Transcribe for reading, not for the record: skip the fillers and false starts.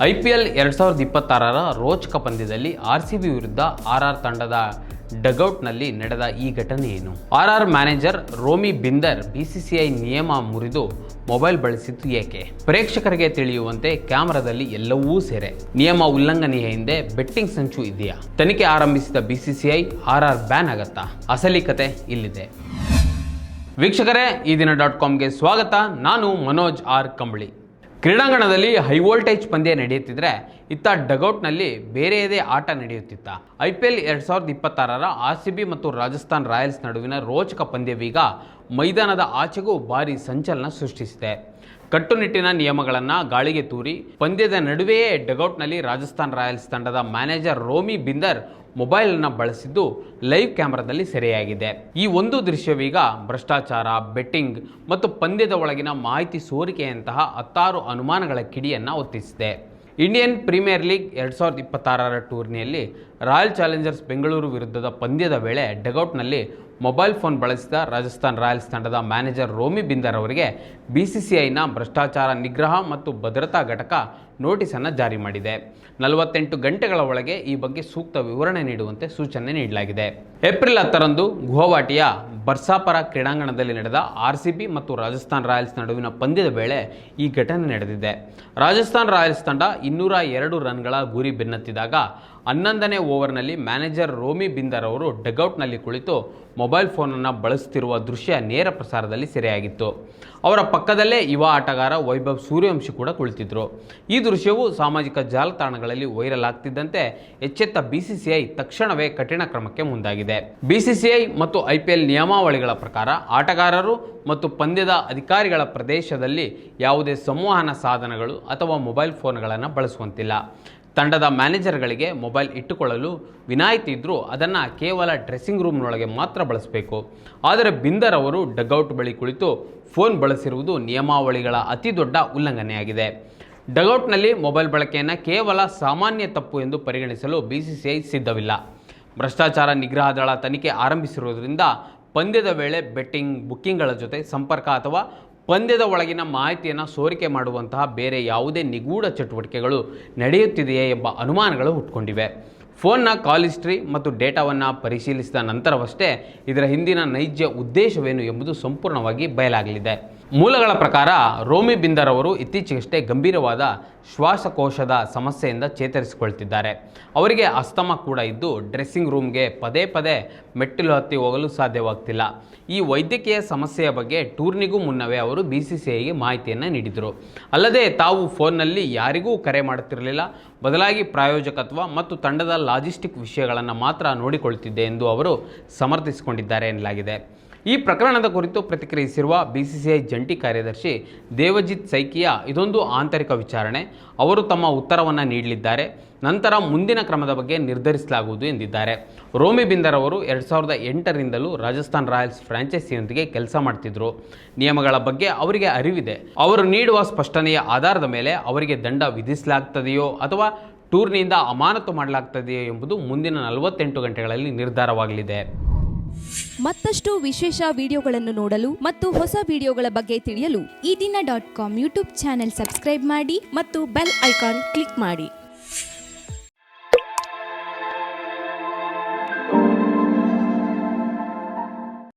IPL 2026ರ ರೋಚಕ ಪಂದ್ಯದಲ್ಲಿ RCB ವಿರುದ್ಧ RR ತಂಡದ ಡಗೌಟ್ನಲ್ಲಿ ನಡೆದ ಈ ಘಟನೆ ಏನು? RR ಮ್ಯಾನೇಜರ್ ರೋಮಿ ಬಿಂದರ್ BCCI ನಿಯಮ ಮುರಿದು ಮೊಬೈಲ್ ಬಳಸಿದ್ದು ಏಕೆ? ಪ್ರೇಕ್ಷಕರಿಗೆ ತಿಳಿಯುವಂತೆ ಕ್ಯಾಮೆರಾದಲ್ಲಿ ಎಲ್ಲವೂ ಸೇರೆ. ನಿಯಮ ಉಲ್ಲಂಘನೆಯ ಹಿಂದೆ ಬೆಟ್ಟಿಂಗ್ ಸಂಚು ಇದೆಯಾ? ತನಿಖೆ ಆರಂಭಿಸಿದ BCCI RR ಬ್ಯಾನ್ ಆಗತ್ತಾ? ಅಸಲಿ ಕತೆ ಇಲ್ಲಿದೆ. ವೀಕ್ಷಕರೇ, ಈ ದಿನ .comಗೆ ಸ್ವಾಗತ. ನಾನು ಮನೋಜ್ ಆರ್ ಕಂಬಳಿ. ಕ್ರೀಡಾಂಗಣದಲ್ಲಿ ಹೈ ವೋಲ್ಟೇಜ್ ಪಂದ್ಯ ನಡೆಯುತ್ತಿದ್ರೆ ಇತ್ತ ಡಗೌಟ್ನಲ್ಲಿ ಬೇರೆಯದೇ ಆಟ ನಡೆಯುತ್ತಿತ್ತ. IPL 2026ರ RCB ಮತ್ತು ರಾಜಸ್ಥಾನ್ ರಾಯಲ್ಸ್ ನಡುವಿನ ರೋಚಕ ಪಂದ್ಯವೀಗ ಮೈದಾನದ ಆಚೆಗೂ ಭಾರಿ ಸಂಚಲನ ಸೃಷ್ಟಿಸಿದೆ. ಕಟ್ಟುನಿಟ್ಟಿನ ನಿಯಮಗಳನ್ನು ಗಾಳಿಗೆ ತೂರಿ ಪಂದ್ಯದ ನಡುವೆಯೇ ಡಗೌಟ್ನಲ್ಲಿ ರಾಜಸ್ಥಾನ್ ರಾಯಲ್ಸ್ ತಂಡದ ಮ್ಯಾನೇಜರ್ ರೋಮಿ ಬಿಂದರ್ ಮೊಬೈಲನ್ನು ಬಳಸಿದ್ದು ಲೈವ್ ಕ್ಯಾಮೆರಾದಲ್ಲಿ ಸೆರೆಯಾಗಿದೆ. ಈ ಒಂದು ದೃಶ್ಯವೀಗ ಭ್ರಷ್ಟಾಚಾರ, ಬೆಟ್ಟಿಂಗ್ ಮತ್ತು ಪಂದ್ಯದ ಒಳಗಿನ ಮಾಹಿತಿ ಸೋರಿಕೆಯಂತಹ 16 ಅನುಮಾನಗಳ ಕಿಡಿಯನ್ನು ಹೊತ್ತಿಸಿದೆ. ಇಂಡಿಯನ್ ಪ್ರೀಮಿಯರ್ ಲೀಗ್ 2026ರ ಟೂರ್ನಿಯಲ್ಲಿ ರಾಯಲ್ ಚಾಲೆಂಜರ್ಸ್ ಬೆಂಗಳೂರು ವಿರುದ್ಧದ ಪಂದ್ಯದ ವೇಳೆ ಡಗೌಟ್ನಲ್ಲಿ ಮೊಬೈಲ್ ಫೋನ್ ಬಳಸಿದ ರಾಜಸ್ಥಾನ್ ರಾಯಲ್ಸ್ ತಂಡದ ಮ್ಯಾನೇಜರ್ ರೋಮಿ ಬಿಂದರ್ ಅವರಿಗೆ BCCIನ ಭ್ರಷ್ಟಾಚಾರ ನಿಗ್ರಹ ಮತ್ತು ಭದ್ರತಾ ಘಟಕ ನೋಟಿಸನ್ನು ಜಾರಿ ಮಾಡಿದೆ. 48 ಗಂಟೆಗಳ ಒಳಗೆ ಈ ಬಗ್ಗೆ ಸೂಕ್ತ ವಿವರಣೆ ನೀಡುವಂತೆ ಸೂಚನೆ ನೀಡಲಾಗಿದೆ. ಏಪ್ರಿಲ್ 10ರಂದು ಗುವಾಹಟಿಯ ಬರ್ಸಾಪರ ಕ್ರೀಡಾಂಗಣದಲ್ಲಿ ನಡೆದ RCB ಮತ್ತು ರಾಜಸ್ಥಾನ್ ರಾಯಲ್ಸ್ ನಡುವಿನ ಪಂದ್ಯದ ವೇಳೆ ಈ ಘಟನೆ ನಡೆದಿದೆ. ರಾಜಸ್ಥಾನ್ ರಾಯಲ್ಸ್ ತಂಡ 202 ರನ್ಗಳ ಗುರಿ ಬೆನ್ನತ್ತಿದಾಗ 11ನೇ ಓವರ್ನಲ್ಲಿ ಮ್ಯಾನೇಜರ್ ರೋಮಿ ಬಿಂದರ್ ಅವರು ಡಗೌಟ್ನಲ್ಲಿ ಕುಳಿತು ಮೊಬೈಲ್ ಫೋನನ್ನು ಬಳಸುತ್ತಿರುವ ದೃಶ್ಯ ನೇರ ಪ್ರಸಾರದಲ್ಲಿ ಸೆರೆಯಾಗಿತ್ತು. ಅವರ ಪಕ್ಕದಲ್ಲೇ ಯುವ ಆಟಗಾರ ವೈಭವ್ ಸೂರ್ಯವಂಶಿ ಕೂಡ ಕುಳಿತಿದ್ರು. ಈ ದೃಶ್ಯವು ಸಾಮಾಜಿಕ ಜಾಲತಾಣಗಳಲ್ಲಿ ವೈರಲ್ ಆಗ್ತಿದ್ದಂತೆ ಎಚ್ಚೆತ್ತ BCCI ತಕ್ಷಣವೇ ಕಠಿಣ ಕ್ರಮಕ್ಕೆ ಮುಂದಾಗಿದೆ. BCCI ಮತ್ತು IPL ನಿಯಮಾವಳಿಗಳ ಪ್ರಕಾರ ಆಟಗಾರರು ಮತ್ತು ಪಂದ್ಯದ ಅಧಿಕಾರಿಗಳ ಪ್ರದೇಶದಲ್ಲಿ ಯಾವುದೇ ಸಂವಹನ ಸಾಧನಗಳು ಅಥವಾ ಮೊಬೈಲ್ ಫೋನ್ಗಳನ್ನು ಬಳಸುವಂತಿಲ್ಲ. ತಂಡದ ಮ್ಯಾನೇಜರ್ಗಳಿಗೆ ಮೊಬೈಲ್ ಇಟ್ಟುಕೊಳ್ಳಲು ವಿನಾಯಿತಿ ಇದ್ದರೂ ಅದನ್ನು ಕೇವಲ ಡ್ರೆಸ್ಸಿಂಗ್ ರೂಮ್ನೊಳಗೆ ಮಾತ್ರ ಬಳಸಬೇಕು. ಆದರೆ ಬಿಂದರ್ ಅವರು ಡಗೌಟ್ ಬಳಿ ಕುಳಿತು ಫೋನ್ ಬಳಸಿರುವುದು ನಿಯಮಾವಳಿಗಳ ಅತಿ ದೊಡ್ಡ ಉಲ್ಲಂಘನೆಯಾಗಿದೆ. ಡಗೌಟ್ನಲ್ಲಿ ಮೊಬೈಲ್ ಬಳಕೆಯನ್ನು ಕೇವಲ ಸಾಮಾನ್ಯ ತಪ್ಪು ಎಂದು ಪರಿಗಣಿಸಲು BCCI ಸಿದ್ಧವಿಲ್ಲ. ಭ್ರಷ್ಟಾಚಾರ ನಿಗ್ರಹ ದಳ ತನಿಖೆ ಆರಂಭಿಸಿರುವುದರಿಂದ ಪಂದ್ಯದ ವೇಳೆ ಬೆಟ್ಟಿಂಗ್, ಬುಕ್ಕಿಂಗ್ಗಳ ಜೊತೆ ಸಂಪರ್ಕ ಅಥವಾ ಪಂದ್ಯದ ಒಳಗಿನ ಮಾಹಿತಿಯನ್ನು ಸೋರಿಕೆ ಮಾಡುವಂತಹ ಬೇರೆ ಯಾವುದೇ ನಿಗೂಢ ಚಟುವಟಿಕೆಗಳು ನಡೆಯುತ್ತಿದೆಯೇ ಎಂಬ ಅನುಮಾನಗಳು ಹುಟ್ಟುಕೊಂಡಿವೆ. ಫೋನ್ನ ಕಾಲ್ ಹಿಸ್ಟ್ರಿ ಮತ್ತು ಡೇಟಾವನ್ನು ಪರಿಶೀಲಿಸಿದ ನಂತರವಷ್ಟೇ ಇದರ ಹಿಂದಿನ ನೈಜ ಉದ್ದೇಶವೇನು ಎಂಬುದು ಸಂಪೂರ್ಣವಾಗಿ ಬಯಲಾಗಲಿದೆ. ಮೂಲಗಳ ಪ್ರಕಾರ ರೋಮಿ ಬಿಂದರ್ ಅವರು ಇತ್ತೀಚೆಗಷ್ಟೇ ಗಂಭೀರವಾದ ಶ್ವಾಸಕೋಶದ ಸಮಸ್ಯೆಯಿಂದ ಚೇತರಿಸಿಕೊಳ್ತಿದ್ದಾರೆ. ಅವರಿಗೆ ಅಸ್ತಮಾ ಕೂಡ ಇದ್ದು ಡ್ರೆಸ್ಸಿಂಗ್ ರೂಮ್ಗೆ ಪದೇ ಪದೇ ಮೆಟ್ಟಿಲು ಹತ್ತಿ ಹೋಗಲು ಸಾಧ್ಯವಾಗ್ತಿಲ್ಲ. ಈ ವೈದ್ಯಕೀಯ ಸಮಸ್ಯೆಯ ಬಗ್ಗೆ ಟೂರ್ನಿಗೂ ಮುನ್ನವೇ ಅವರು BCCIಗೆ ಮಾಹಿತಿಯನ್ನು ನೀಡಿದರು. ಅಲ್ಲದೆ ತಾವು ಫೋನ್ನಲ್ಲಿ ಯಾರಿಗೂ ಕರೆ ಮಾಡುತ್ತಿರಲಿಲ್ಲ, ಬದಲಾಗಿ ಪ್ರಾಯೋಜಕತ್ವ ಮತ್ತು ತಂಡದ ಲಾಜಿಸ್ಟಿಕ್ ವಿಷಯಗಳನ್ನು ಮಾತ್ರ ನೋಡಿಕೊಳ್ಳುತ್ತಿದ್ದೆ ಎಂದು ಅವರು ಸಮರ್ಥಿಸಿಕೊಂಡಿದ್ದಾರೆ ಎನ್ನಲಾಗಿದೆ. ಈ ಪ್ರಕರಣದ ಕುರಿತು ಪ್ರತಿಕ್ರಿಯಿಸಿರುವ BCCI ಜಂಟಿ ಕಾರ್ಯದರ್ಶಿ ದೇವಜಿತ್ ಸೈಕಿಯಾ, ಇದೊಂದು ಆಂತರಿಕ ವಿಚಾರಣೆ, ಅವರು ತಮ್ಮ ಉತ್ತರವನ್ನು ನೀಡಲಿದ್ದಾರೆ, ನಂತರ ಮುಂದಿನ ಕ್ರಮದ ಬಗ್ಗೆ ನಿರ್ಧರಿಸಲಾಗುವುದು ಎಂದಿದ್ದಾರೆ. ರೋಮಿ ಬಿಂದರ್ ಅವರು 2008ರಿಂದಲೂ ರಾಜಸ್ಥಾನ್ ರಾಯಲ್ಸ್ ಫ್ರಾಂಚೈಸಿಯೊಂದಿಗೆ ಕೆಲಸ ಮಾಡ್ತಿದ್ರು. ನಿಯಮಗಳ ಬಗ್ಗೆ ಅವರಿಗೆ ಅರಿವಿದೆ. ಅವರು ನೀಡುವ ಸ್ಪಷ್ಟನೆಯ ಆಧಾರದ ಮೇಲೆ ಅವರಿಗೆ ದಂಡ ವಿಧಿಸಲಾಗ್ತದೆಯೋ ಅಥವಾ ಟೂರ್ನಿಯಿಂದ ಅಮಾನತು ಮಾಡಲಾಗ್ತದೆಯೋ ಎಂಬುದು ಮುಂದಿನ 48 ಗಂಟೆಗಳಲ್ಲಿ ನಿರ್ಧಾರವಾಗಲಿದೆ. ಮತ್ತಷ್ಟು ವಿಶೇಷ ವಿಡಿಯೋಗಳನ್ನು ನೋಡಲು ಮತ್ತು ಹೊಸ ವಿಡಿಯೋಗಳ ಬಗ್ಗೆ ತಿಳಿಯಲು ಈ ದಿನ .com ಯೂಟ್ಯೂಬ್ ಚಾನೆಲ್ ಸಬ್ಸ್ಕ್ರೈಬ್ ಮಾಡಿ ಮತ್ತು ಬೆಲ್ ಐಕಾನ್ ಕ್ಲಿಕ್ ಮಾಡಿ.